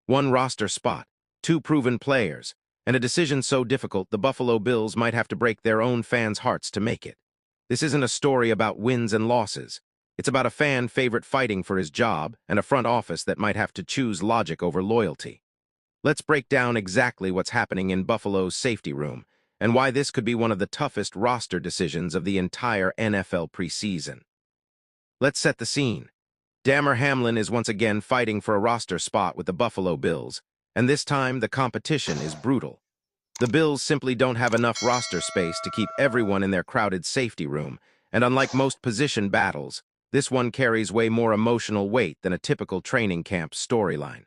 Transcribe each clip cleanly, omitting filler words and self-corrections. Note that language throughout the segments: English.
One roster spot, two proven players, and a decision so difficult the Buffalo Bills might have to break their own fans' hearts to make it. This isn't a story about wins and losses. It's about a fan favorite fighting for his job and a front office that might have to choose logic over loyalty. Let's break down exactly what's happening in Buffalo's safety room and why this could be one of the toughest roster decisions of the entire NFL preseason. Let's set the scene. Damar Hamlin is once again fighting for a roster spot with the Buffalo Bills, and this time the competition is brutal. The Bills simply don't have enough roster space to keep everyone in their crowded safety room, and unlike most position battles, this one carries way more emotional weight than a typical training camp storyline.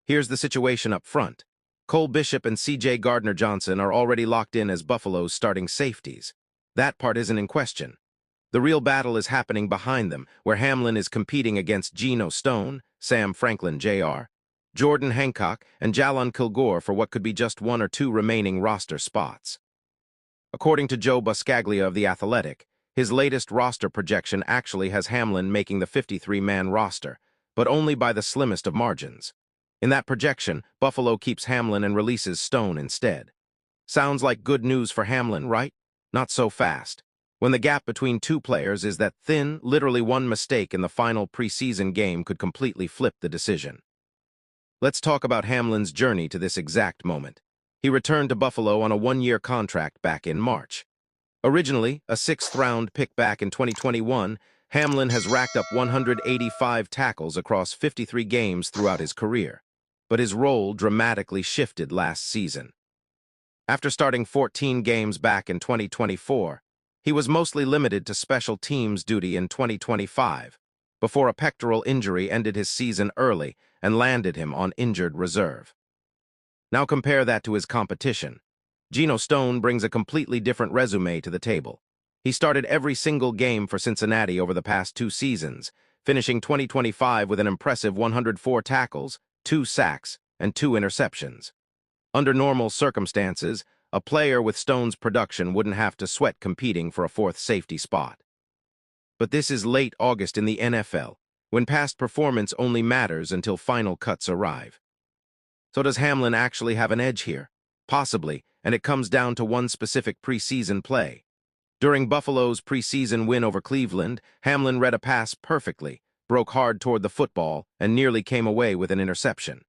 Here's the situation up front. Cole Bishop and C.J. Gardner-Johnson are already locked in as Buffalo's starting safeties. That part isn't in question. The real battle is happening behind them, where Hamlin is competing against Geno Stone, Sam Franklin Jr., Jordan Hancock, and Jalon Kilgore for what could be just one or two remaining roster spots. According to Joe Buscaglia of The Athletic, his latest roster projection actually has Hamlin making the 53-man roster, but only by the slimmest of margins. In that projection, Buffalo keeps Hamlin and releases Stone instead. Sounds like good news for Hamlin, right? Not so fast. When the gap between two players is that thin, literally one mistake in the final preseason game could completely flip the decision. Let's talk about Hamlin's journey to this exact moment. He returned to Buffalo on a one-year contract back in March. Originally a sixth-round pick back in 2021, Hamlin has racked up 185 tackles across 53 games throughout his career, but his role dramatically shifted last season. After starting 14 games back in 2024, he was mostly limited to special teams duty in 2025, before a pectoral injury ended his season early and landed him on injured reserve. Now compare that to his competition. Geno Stone brings a completely different resume to the table. He started every single game for Cincinnati over the past two seasons, finishing 2025 with an impressive 104 tackles, 2 sacks, and 2 interceptions. Under normal circumstances, a player with Stone's production wouldn't have to sweat competing for a fourth safety spot. But this is late August in the NFL, when past performance only matters until final cuts arrive. So does Hamlin actually have an edge here? Possibly, and it comes down to one specific preseason play. During Buffalo's preseason win over Cleveland, Hamlin read a pass perfectly, broke hard toward the football, and nearly came away with an interception.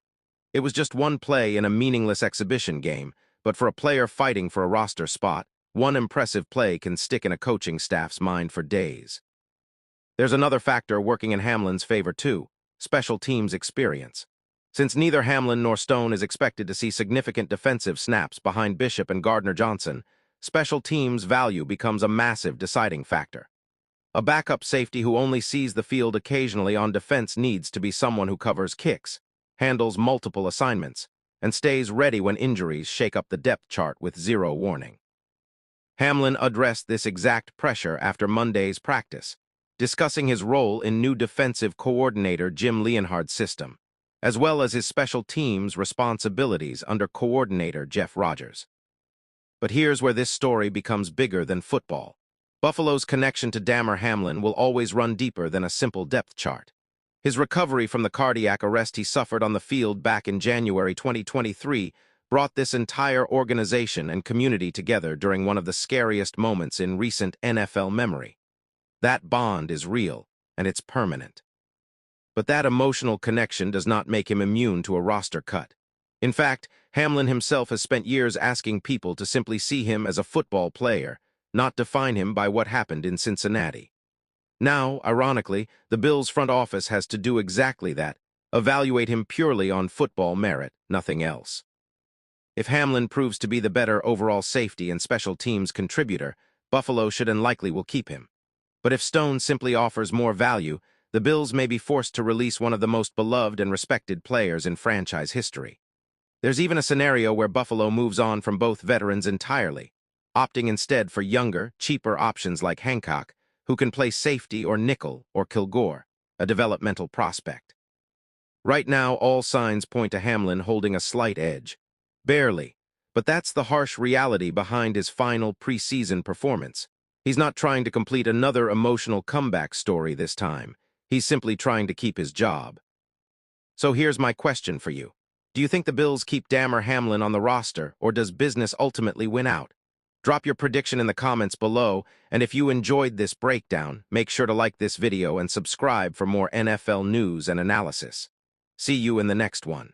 It was just one play in a meaningless exhibition game, but for a player fighting for a roster spot, one impressive play can stick in a coaching staff's mind for days. There's another factor working in Hamlin's favor too: special teams experience. Since neither Hamlin nor Stone is expected to see significant defensive snaps behind Bishop and Gardner-Johnson, special teams value becomes a massive deciding factor. A backup safety who only sees the field occasionally on defense needs to be someone who covers kicks, handles multiple assignments, and stays ready when injuries shake up the depth chart with zero warning. Hamlin addressed this exact pressure after Monday's practice, discussing his role in new defensive coordinator Jim Leonhard's system, as well as his special teams responsibilities under coordinator Jeff Rodgers. But here's where this story becomes bigger than football. Buffalo's connection to Damar Hamlin will always run deeper than a simple depth chart. His recovery from the cardiac arrest he suffered on the field back in January 2023 brought this entire organization and community together during one of the scariest moments in recent NFL memory. That bond is real, and it's permanent. But that emotional connection does not make him immune to a roster cut. In fact, Hamlin himself has spent years asking people to simply see him as a football player, not define him by what happened in Cincinnati. Now, ironically, the Bills' front office has to do exactly that: evaluate him purely on football merit, nothing else. If Hamlin proves to be the better overall safety and special teams contributor, Buffalo should and likely will keep him. But if Stone simply offers more value, the Bills may be forced to release one of the most beloved and respected players in franchise history. There's even a scenario where Buffalo moves on from both veterans entirely, opting instead for younger, cheaper options like Hancock, who can play safety or nickel, or Kilgore, a developmental prospect. Right now, all signs point to Hamlin holding a slight edge. Barely, but that's the harsh reality behind his final preseason performance. He's not trying to complete another emotional comeback story this time. He's simply trying to keep his job. So here's my question for you. Do you think the Bills keep Damar Hamlin on the roster, or does business ultimately win out? Drop your prediction in the comments below, and if you enjoyed this breakdown, make sure to like this video and subscribe for more NFL news and analysis. See you in the next one.